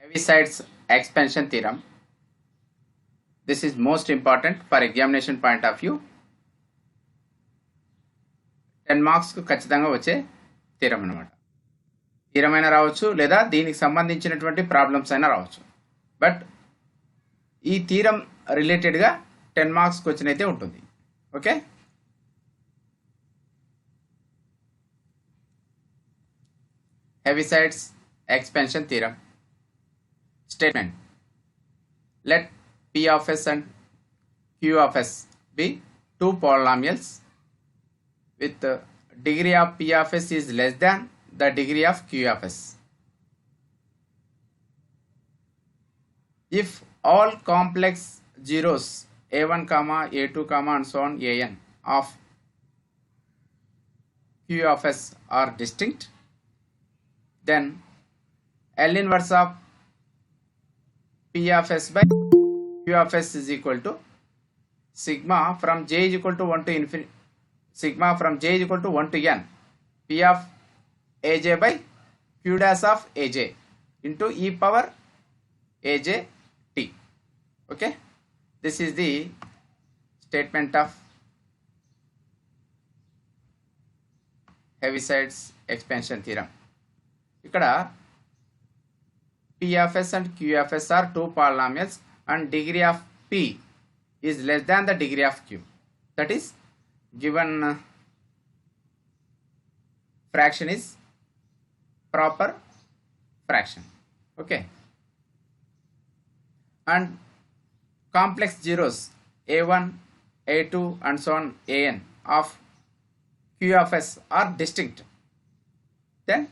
Heaviside's expansion theorem. This is most important for examination point of view. 10 marks కు ఖచ్చితంగా వచ్చే theorem అన్నమాట. Theorem అయినా రావచ్చు లేదా దీనికి సంబంధించినటువంటి ప్రాబ్లమ్స్ అయినా రావచ్చు. బట్ ఈ థీరం రిలేటెడ్ గా 10 మార్క్స్ క్వశ్చన్ అయితే ఉంటుంది. Okay, Heaviside's expansion theorem. Statement: let P of s and Q of s be two polynomials with the degree of P of s is less than the degree of Q of s. If all complex zeros a1 comma a2 comma and so on an of Q of s are distinct, then L inverse of P of s by Q of s is equal to sigma from j is equal to 1 to infinity, sigma from j is equal to 1 to n P of aj by Q dash of aj into e power aj t. Okay, this is the statement of Heaviside's expansion theorem. ఇక్కడ P of s and Q of s are two polynomials and degree of P is less than the degree of Q. That is, given fraction is proper fraction. Okay, and complex zeros a1 a2 and so on an of Q of s are distinct, then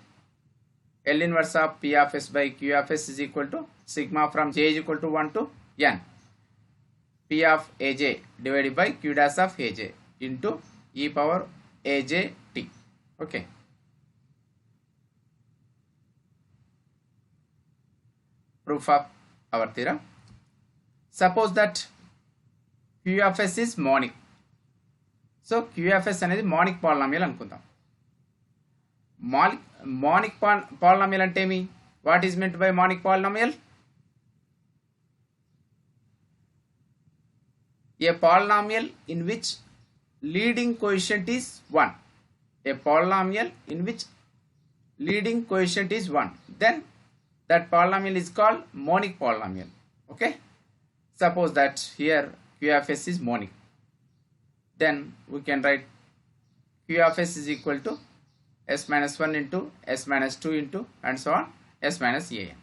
L inverse of P of s by Q of s is equal to sigma from j is equal to 1 to n P of aj divided by Q dash of aj into e power aj t. Okay, proof of our theorem. Suppose that Q of s is monic. So Q of s అనేది monic polynomial అనుకుందాం. Monic polynomial అంటే ఏమి? What is meant by monic polynomial? A polynomial in which leading coefficient is 1. A polynomial in which leading coefficient is 1. Then that polynomial is called monic polynomial. Okay, suppose that here Q of s is monic. Then we can write Q of s is equal to s minus 1 into s minus 2 into and so on s minus an.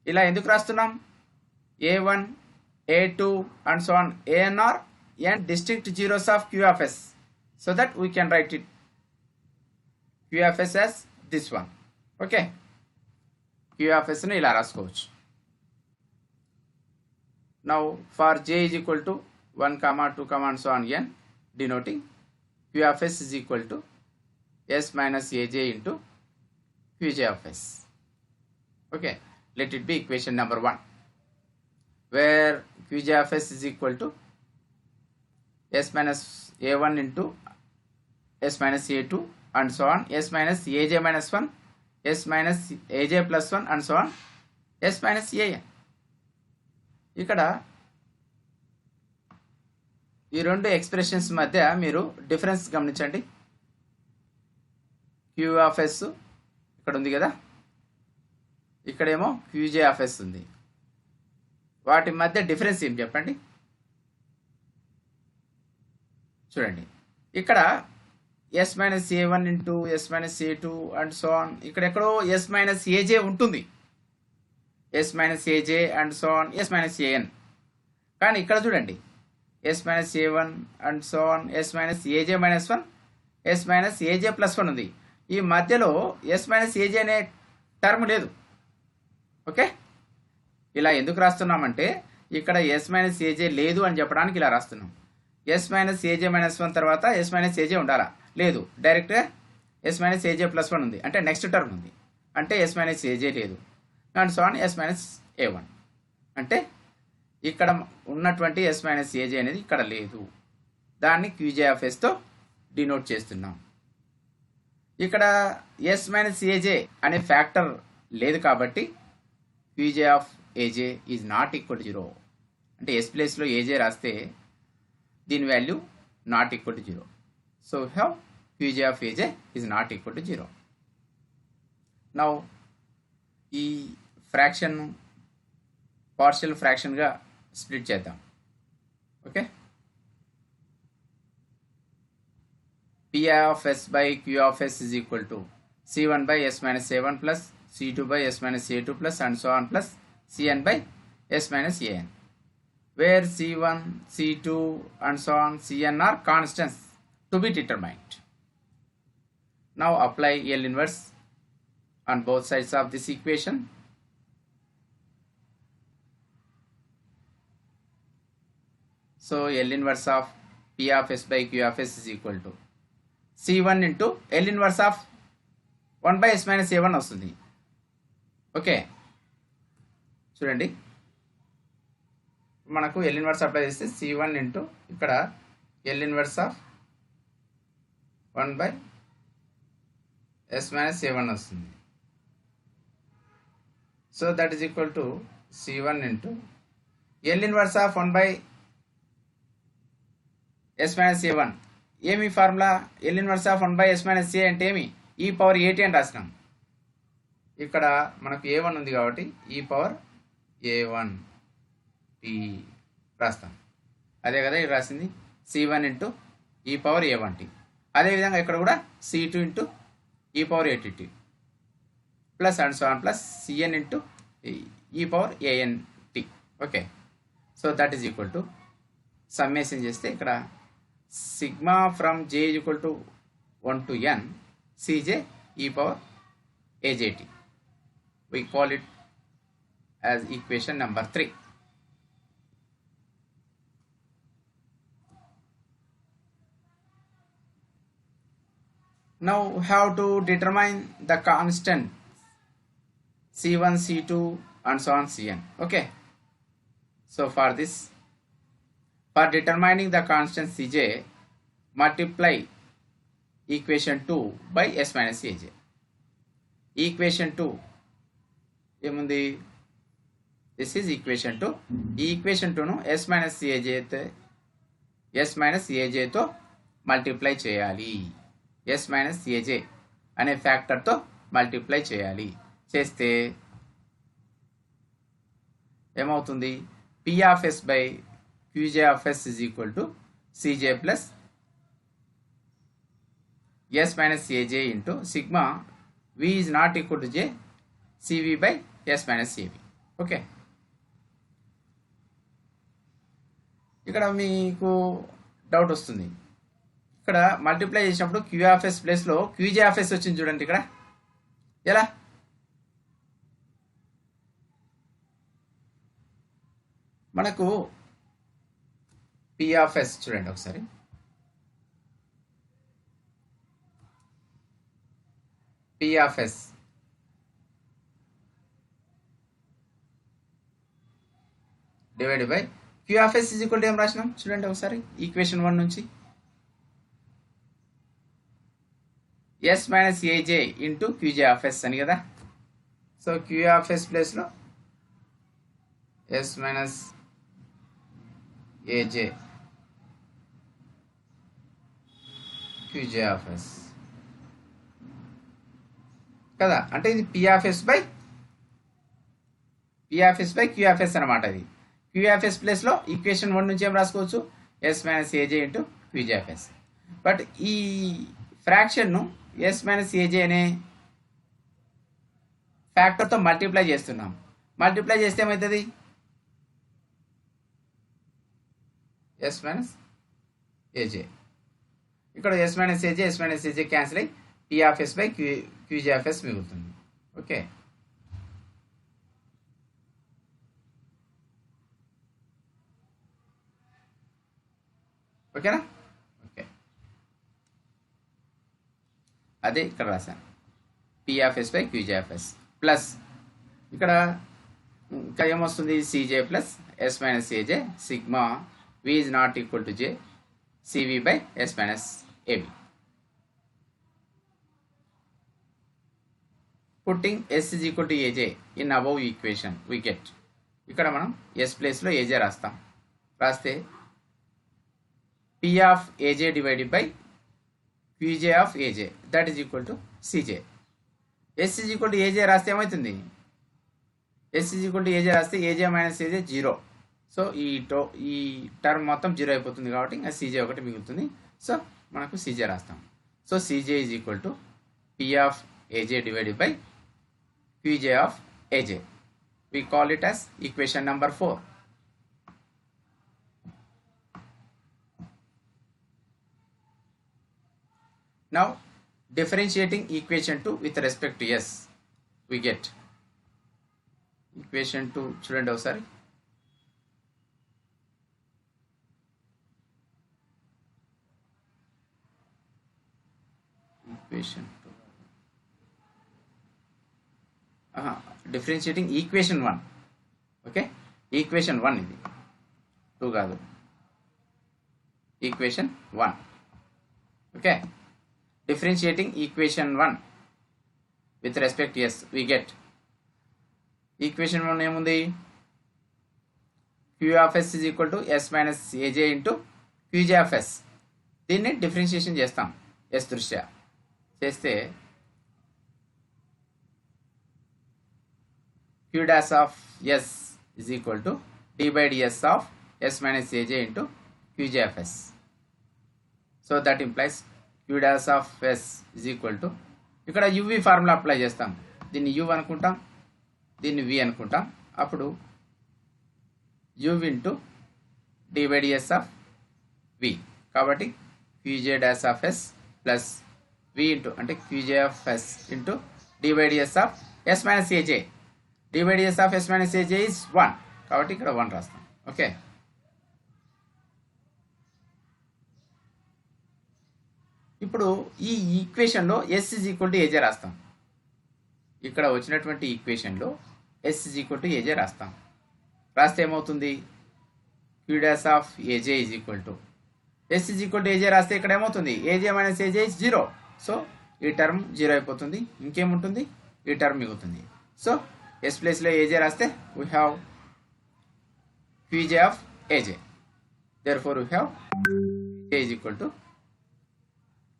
ఇలా ఎందుకు రాస్తున్నాం? a1 a2 and so on an are n distinct zeros of Q of s, so that we can write it Q of s as this one. Okay, Q of s ని ఇలా రాసుకోవచ్చు. Now for j is equal to 1 comma 2 comma and so on n, denoting Q of s is equal to s minus aj into qj of s. Okay, let it be equation number 1, where qj of s is equal to s minus a1 into s minus a2 and so on s minus aj minus 1 s minus aj plus 1 and so on s minus an. ఇక్కడ ఈ రెండు expressions మధ్య మీరు difference గమనించండి. Q of s ఇక్కడ ఉంది కదా, ఇక్కడేమో qj of s ఉంది. వాటి మధ్య డిఫరెన్స్ ఏం చెప్పండి? చూడండి, ఇక్కడ s minus a1 into s minus a2 and so on, ఇక్కడెక్కడో s మైనస్ aj ఉంటుంది, s minus aj and so on s minus an. కానీ ఇక్కడ చూడండి, s minus a1 and so on s minus aj minus 1 s minus aj plus 1 ఉంది. ఈ మధ్యలో s minus aj అనే term లేదు. ఓకే, ఇలా ఎందుకు రాస్తున్నామంటే ఇక్కడ s మైనస్ aj లేదు అని చెప్పడానికి ఇలా రాస్తున్నాం. s మైనస్ aj మైనస్ 1 తర్వాత s మైనస్ aj ఉండాలా? లేదు, డైరెక్ట్గా s మైనస్ aj ప్లస్ 1 ఉంది, అంటే నెక్స్ట్ టర్మ్ ఉంది, అంటే s మైనస్ aj లేదు and so on s minus a1, అంటే ఇక్కడ ఉన్నటువంటి s మైనస్ aj అనేది ఇక్కడ లేదు. దాన్ని qj of s తో డినోట్ చేస్తున్నాం. ఇక్కడ s మైనస్ aj అనే ఫ్యాక్టర్ లేదు కాబట్టి QJ of AJ is not equal to 0. అంటే ఎస్ ప్లేస్లో ఏజే రాస్తే దీని value not equal to 0. So have QJ of AJ is not equal to 0. Now ఈ ఫ్రాక్షన్ పార్షియల్ ఫ్రాక్షన్గా స్ప్లిట్ చేద్దాం. Okay, P of s by Q of s is equal to C1 by s minus a1 plus C2 by s minus a2 plus and so on plus Cn by s minus an, where C1, C2 and so on Cn are constants to be determined. Now apply L inverse on both sides of this equation. So L inverse of P of s by Q of s is equal to C1 into L inverse of 1 by s minus a1 వస్తుంది. Okay, చూడండి మనకు L inverse apply చేస్తే C1 into ఇక్కడ L inverse of 1 by s minus a1 వస్తుంది. So that is equal to C1 into L inverse of 1 by s minus a1. ఏమి formula? L inverse of 1 by s minus a అంటే ఏమి? e power at అని రాసినాం. ఇక్కడ మనకు a1 ఉంది కాబట్టి e power a1 t రాస్తాం. అదే కదా ఇది రాసింది, C1 into e power a1 t. అదేవిధంగా ఇక్కడ కూడా C2 into e power at plus and so on plus Cn into e power an t. Okay, so that is equal to summation చేస్తే ఇక్కడ sigma from j is equal to 1 to n Cj e power ajt. We call it as equation number 3. Now how to determine the constant C1, C2 and so on Cn. Okay, so for this, for determining the constant Cj, multiply equation 2 by s minus aj. Equation 2 ఏముంది? This is equation 2. ఈ equation 2ను s minus aj తో multiply చేయాలి. s minus aj అనే ఫ్యాక్టర్తో multiply చేయాలి. చేస్తే ఏమవుతుంది? P of s by Qj of s is equal to Cj plus s minus aj into sigma v is not equal to j Cv by s minus av. Okay, ఇక్కడ మీకు doubt వస్తుంది. ఇక్కడ multiply చేసినప్పుడు Q of s ప్లేస్లో Qj of s వచ్చింది చూడండి. ఇక్కడ ఎలా? మనకు P of s చూడండి ఒకసారి. P of s divided by Q of s is equal to ఏం రాసినాం చూడండి ఒకసారి ఈక్వేషన్ 1 నుంచి. s minus aj into Qj of s అని కదా. సో Q of s ప్లేస్లో s minus aj Qj of s కదా. అంటే ఇది P of s by Q of s అనమాట. ఇది Q of s ప్లేస్లో ఈక్వేషన్ 1 నుంచి ఏం రాసుకోవచ్చు? s minus aj into Qj of s. But ఈ ఫ్రాక్షన్ను s minus aj అనే ఫ్యాక్టర్తో మల్టిప్లై చేస్తున్నాం. మల్టిప్లై చేస్తే ఏమవుతుంది? s minus aj. ఇక్కడ s minus aj క్యాన్సిల్ అయ్యి P of s by Qj of s మిగులుతుంది. ఓకే, ఓకేనా? ఓకే, అదే ఇక్కడ రాశాను P of s by Qj of s plus ఇక్కడ ఇంకా ఏమొస్తుంది? Cj plus s minus aj sigma v is not equal to j Cv by s minus av. Putting s is equal to aj in above equation we get. ఇక్కడ మనం s ప్లేస్లో aj రాస్తాం. రాస్తే p of aj divided by qj of aj that is equal to cj. s is equal to aj రాస్తే ఏమవుతుంది? s is equal to aj రాస్తే aj minus aj 0. So ఈ term మొత్తం 0 అయిపోతుంది కాబట్టి ఇంకా cj ఒకటి మిగులుతుంది. సో మనకు cj రాస్తాం. So cj is equal to p of aj divided by qj of aj. We call it as equation number 4. Now differentiating equation 2 with respect to s we get equation 2 చూడండి ఒకసారి. equation 2 differentiating equation 1. Okay, equation 1 ఇది 2 కాదు, equation 1. Okay, differentiating equation 1 with respect to s we get equation 1 ఏముంది? q of s is equal to s minus aj into qj of s. దీన్ని differentiation చేస్తాం s దృష్ట్యా. చేస్తే q dash of s is equal to d by ds of s minus aj into qj of s. So that implies q dash of s is equal to, ఇక్కడ uv formula apply చేస్తాం. దీన్ని u అనుకుంటాం, దీన్ని v అనుకుంటాం. అప్పుడు u into d by ds of v. కాబట్టి qj dash of s plus v into అంటే qj of s into d by ds of s minus aj. d by ds of s minus aj is 1. కాబట్టి ఇక్కడ 1 రాస్తాం. Okay, ఇప్పుడు ఈ ఈక్వేషన్లో s is equal to aj రాస్తాం. ఇక్కడ వచ్చినటువంటి ఈక్వేషన్లో s is equal to aj రాస్తాం. రాస్తే ఏమవుతుంది? q dash of aj is equal to s is equal to aj రాస్తే ఇక్కడ ఏమవుతుంది? aj minus aj is 0. So ఈ టర్మ్ 0 అయిపోతుంది. ఇంకేముంటుంది? ఈ టర్మ్ మిగులుతుంది. సో s ప్లేస్లో aj రాస్తే we have qj of aj. Therefore we have aj is equal to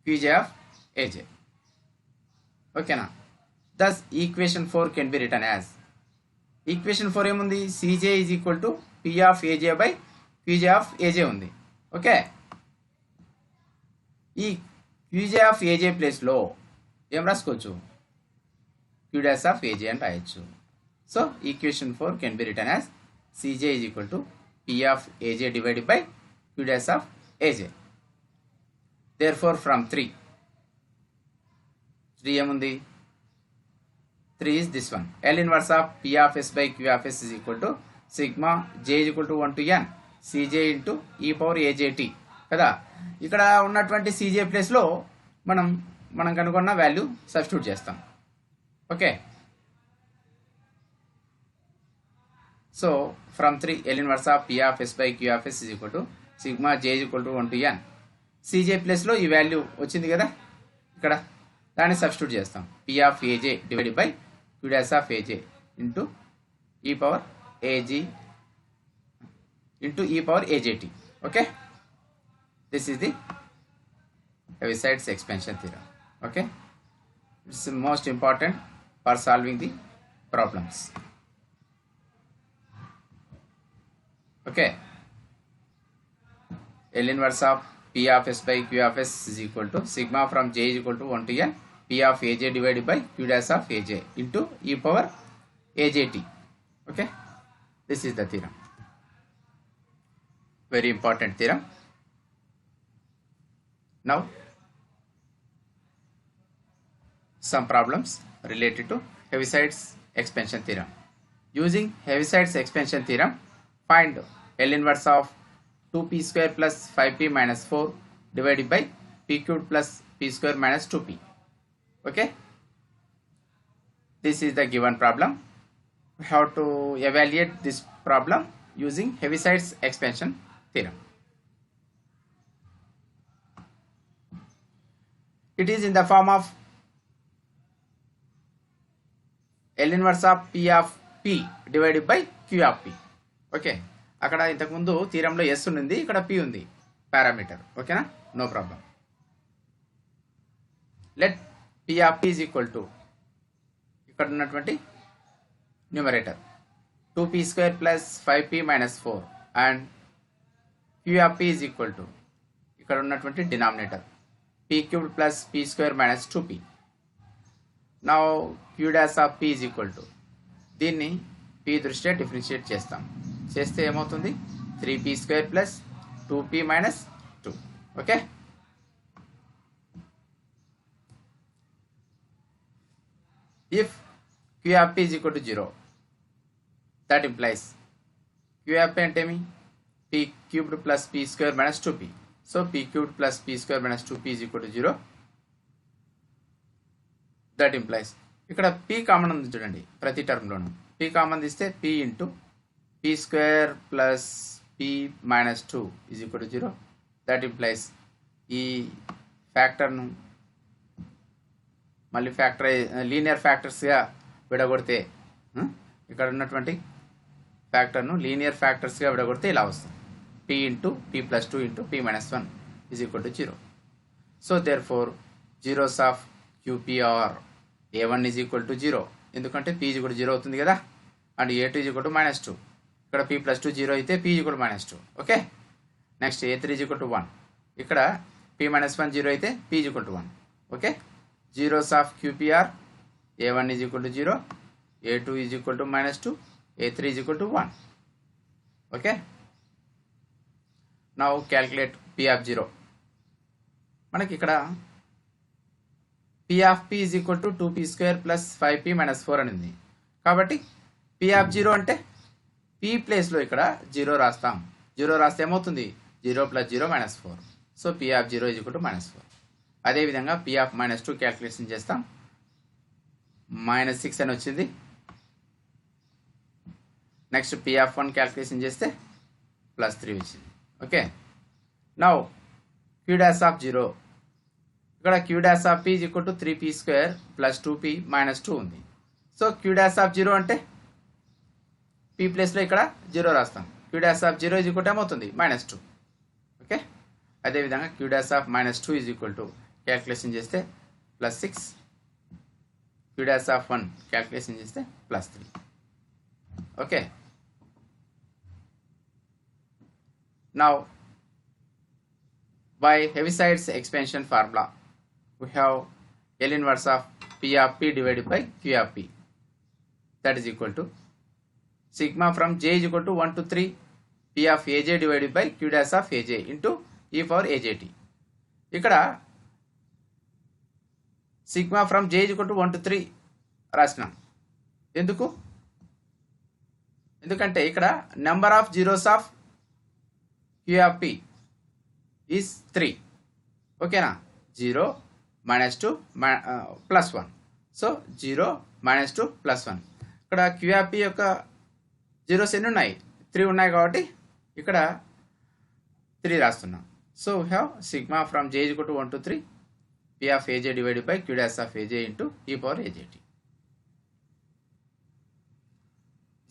qj of aj. ఓకేనా? Thus equation 4 can be written as, equation 4 ఏముంది? cj is equal to p of aj by qj of aj ఉంది. Okay, ఈ qj of aj ప్లేస్లో ఏం రాసుకోవచ్చు? q dash of aj అని రాయొచ్చు. So equation 4 can be written as cj is equal to p of aj divided by q dash of aj. Therefore from 3 ఏముంది? 3 is this one. L inverse of p of s by q of s is equal to sigma j is equal to 1 to n cj into e power ajt కదా. ఇక్కడ ఉన్నటువంటి cj ప్లేస్లో మనం కనుగొన్న value substitute చేస్తాం. Okay, so from 3 L inverse of p of s by q of s is equal to sigma j is equal to 1 to n. cj ప్లేస్లో ఈ value వచ్చింది కదా, ఇక్కడ దాన్ని సబ్స్టిట్యూట్ చేస్తాం. p of aj divided by q dash of aj into e power ag into e power ajt. Okay, this is the Heaviside expansion theorem. Okay, it's most important for solving the problems. Okay, L inverse of p of s by q of s is equal to sigma from j is equal to 1 to n p of aj divided by q dash of aj into e power ajt. Okay, this is the theorem. Very important theorem. Now some problems related to Heviside's expansion theorem. Using Heviside's expansion theorem, find L inverse of 2p square plus 5p minus 4 divided by p cubed plus p square minus 2p. Okay, this is the given problem. We have to evaluate this problem using Heviside's expansion theorem. It is in the form of L inverse of P of P divided by Q of P. Okay, అక్కడ ఇంతకుముందు థీరంలో yes ఉంది, ఇక్కడ P ఉంది parameter. ఓకేనా, no problem. Let P of P is equal to ఇక్కడ ఉన్నటువంటి numerator 2p² plus 5p minus 4 and Q of P is equal to ఇక్కడ ఉన్నటువంటి denominator p³ plus p² minus 2p. Now Q dash of P is equal to దీన్ని p దృష్ట్యా differentiate చేస్తాం. చేస్తే ఏమవుతుంది 3p² plus 2p minus 2. Okay, if q of p is equal to 0, that implies q of p అంటే ఏమి p³ plus p² minus 2p. So p³ plus p² minus 2p is equal to 0. That implies ఇక్కడ p common ఉంది చూడండి, ప్రతి టర్మ్లోను p common తీస్తే p into p² plus p minus 2 is equal to 0. That implies ఈ ఫ్యాక్టర్ను మళ్ళీ linear ఫ్యాక్టర్స్గా విడగొడితే ఇక్కడ ఉన్నటువంటి ఫ్యాక్టర్ను linear ఫ్యాక్టర్స్గా విడగొడితే ఇలా వస్తుంది p into p plus 2 into p minus 1 is equal to 0. So therefore zeros of QP are A1 is equal to 0, ఎందుకంటే p is equal to 0 అవుతుంది కదా, and A2 is equal to minus 2. ఇక్కడ p plus 2 0 అయితే p is equal to minus 2. Okay, next A3 is equal to 1. ఇక్కడ p minus 1 0 అయితే p is equal to 1. Okay, zeros of QPR A1 is equal to 0, A2 is equal to minus 2, A3 is equal to 1. Okay, now calculate P of 0. మనకి ఇక్కడ P of P is equal to 2p² plus 5p minus 4 అని ఉంది. కాబట్టి P of 0 అంటే P ప్లేస్లో ఇక్కడ 0 రాస్తాం. 0 రాస్తే ఏమవుతుంది 0 plus 0 minus 4. So P of 0 is equal to minus 4. అదేవిధంగా P ఆఫ్ మైనస్ 2 క్యాల్కులేషన్ చేస్తాం. -6 అని వచ్చింది. నెక్స్ట్ P ఆఫ్ 1 క్యాల్కులేషన్ చేస్తే +3 వచ్చింది. Okay, now Q dash of 0, ఇక్కడ Q dash of P is equal to 3p² plus 2p minus 2 ఉంది. So Q dash of 0 అంటే P ప్లేస్లో ఇక్కడ 0 రాస్తాం. Q dash of 0 is equal to ఏమవుతుంది -2. Okay, అదేవిధంగా Q dash of -2 is equal to calculation చేస్తే +6, Q dash of 1 calculation చేస్తే +3. Okay, now by Heaviside's expansion formula we have L inverse of P of P divided by Q of P, that is equal to sigma from j is equal to 1 to 3 P of AJ divided by Q dash of AJ into e power AJT. ఇక్కడ sigma from j is equal to 1 to 3 రాసినాం. ఎందుకంటే ఇక్కడ number of zeros of Q of P is 3. ఓకేనా, 0 -2 +1. So 0 -2 +1. ఇక్కడ Q of P యొక్క zeros ఎన్ని ఉన్నాయి 3 ఉన్నాయి కాబట్టి ఇక్కడ 3 రాస్తున్నాం. So we have sigma from j is equal to 1 to 3 P of AJ divided by Q dash of AJ into e power AJT.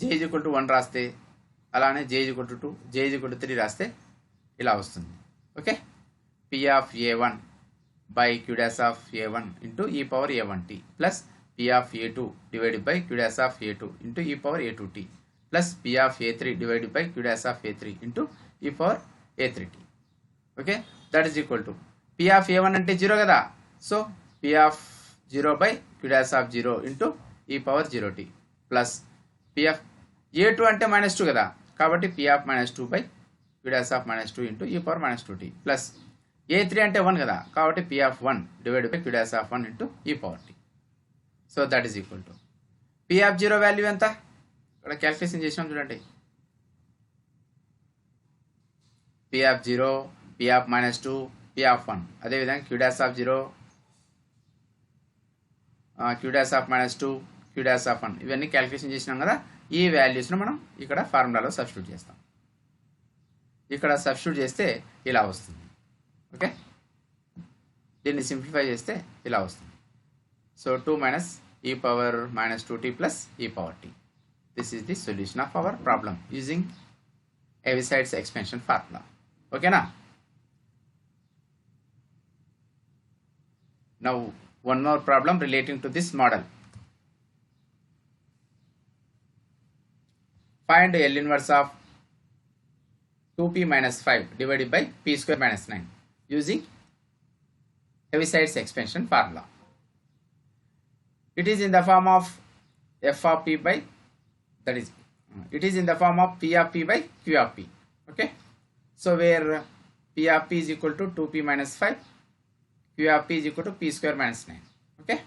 j is equal to 1 రాస్తే, అలానే j is equal to 2, j is equal to 3 రాస్తే ఇలా వస్తుంది. Okay, P of A1 by Q dash of A1 into e power A1t plus P of A2 divided by Q dash of A2 into e power A2t plus P of A3 divided by Q dash of A3 into e power A3t. Okay, that is equal to P of A1 అంటే 0 కదా, so P of 0 by Q dash of 0 into e power 0t plus P of A2 అంటే -2 కదా, కాబట్టి P of -2 by Q dash of -2 into e power -2t plus A3 అంటే 1 కదా, కాబట్టి P of 1 divided by Q dash of 1 into e power t. So that is equal to P of 0 value ఎంత, ఇక్కడ calculation చేసినాం చూడండి. P of 0, P of -2, P of 1, అదేవిధంగా Q dash of 0, Q dash of -2, Q dash of 1 ఇవన్నీ calculation చేసినాం కదా. ఈ వాల్యూస్ను మనం ఇక్కడ ఫార్ములాలో సబ్స్టిట్యూట్ చేస్తాం. ఇక్కడ సబ్స్టిట్యూట్ చేస్తే ఇలా వస్తుంది. ఓకే, దీన్ని సింప్లిఫై చేస్తే ఇలా వస్తుంది. So 2 - e power minus 2t plus e power t. This is the solution of our problem using Heaviside expansion formula. Okay na? Now one more problem relating to this model. Find L inverse of 2p minus 5 divided by p square minus 9 using Heaviside's expansion formula. It is in the form of f of p by, that is, it is in the form of p of p by q of p. Okay, so where p of p is equal to 2p minus 5, q of p is equal to p square minus 9. Okay,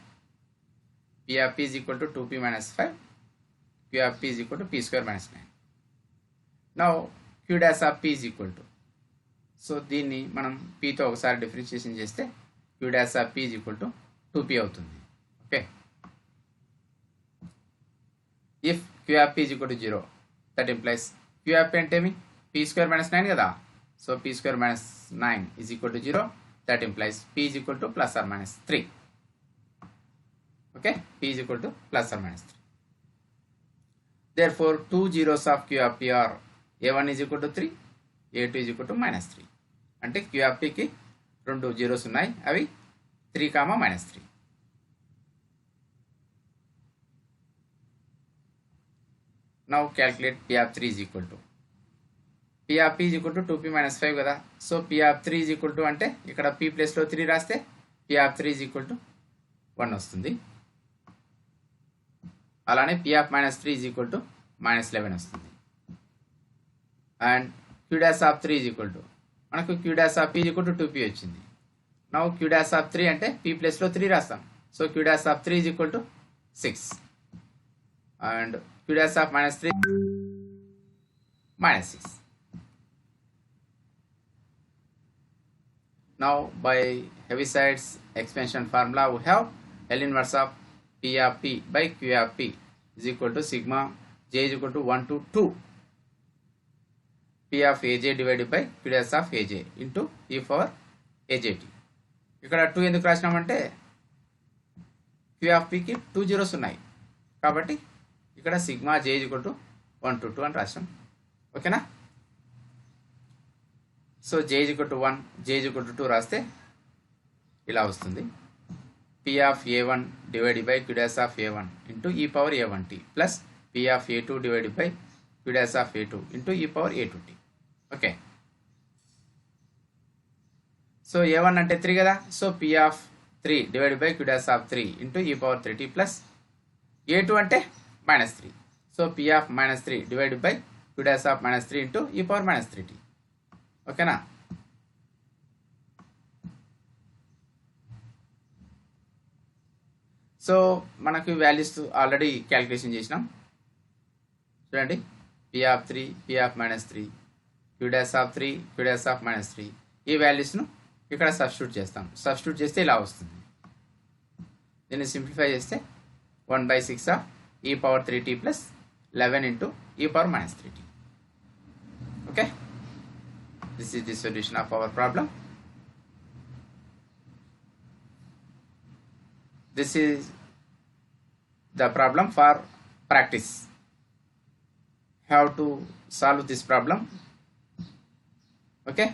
p of p is equal to 2p minus 5, q of p is equal to p square minus 9. Now q dash of p is equal to, so దీన్ని మనం p తో ఒకసారి differentiation చేస్తే q dash of p is equal to 2p అవుతుంది. Okay, if q of p is equal to 0, that implies q of p అంటే ఏమి, p square minus 9 కదా, so p square minus 9 is equal to 0, that implies p is equal to plus or minus 3. Okay, p is equal to plus or minus 3. Therefore 2 zeros of q of p are a1 is equal to 3, a2 is equal to minus 3. అంటే q of p కి రెండు zeros ఉన్నాయి, అవి 3, minus 3. Now calculate p of 3 is equal to, p of p is equal to 2p minus 5 కదా, so p of 3 is equal to అంటే ఇక్కడ p place లో 3 రాస్తే p of 3 is equal to 1 వస్తుంది. అలానే p of minus 3 is equal to minus 11 వస్తుంది. And q dash of 3 is equal to, మనకు q dash of p is equal to 2p వచ్చింది. Now q dash of 3 అంటే p place లో 3 రాస్తాం, so q dash of 3 is equal to 6 and q dash of minus 3 minus 6. Now by Heaviside's expansion formula we have L inverse of p of p by q of p is equal to sigma j is equal to 1 to 2 p of aj divided by q dash of aj into e power ajt. ఇక్కడ 2 ఎందుకు రాసినామంటే q of p కి 2 zeros ఉన్నాయి కాబట్టి ఇక్కడ sigma j is equal to 1 to 2 అని రాసాం. ఓకేనా, so j is equal to 1, j is equal to 2 రాస్తే ఇలా వస్తుంది, p of a1 divided by q dash of a1 into e power a1t plus p of a2 divided by q dash of a2 into e power a2t. Okay, so a1 అంటే 3 కదా, so p of 3 divided by q dash of 3 into e power 3t plus a2 అంటే minus 3, so p of minus 3 divided by q dash of minus 3 into e power minus 3t. ఓకేనా, so మనకు values already calculation చేసినాం. చూడండి, p of 3, p of minus 3, q dash of 3, q dash of minus 3, ఈ వాల్యూస్ను ఇక్కడ substitute చేస్తాం. Substitute చేస్తే ఇలా వస్తుంది. దీన్ని సింప్లిఫై చేస్తే 1/6 of e power 3t plus 11 into e power minus 3t. Okay, this is the solution of our problem. This is the problem for practice. How to solve this problem. Okay.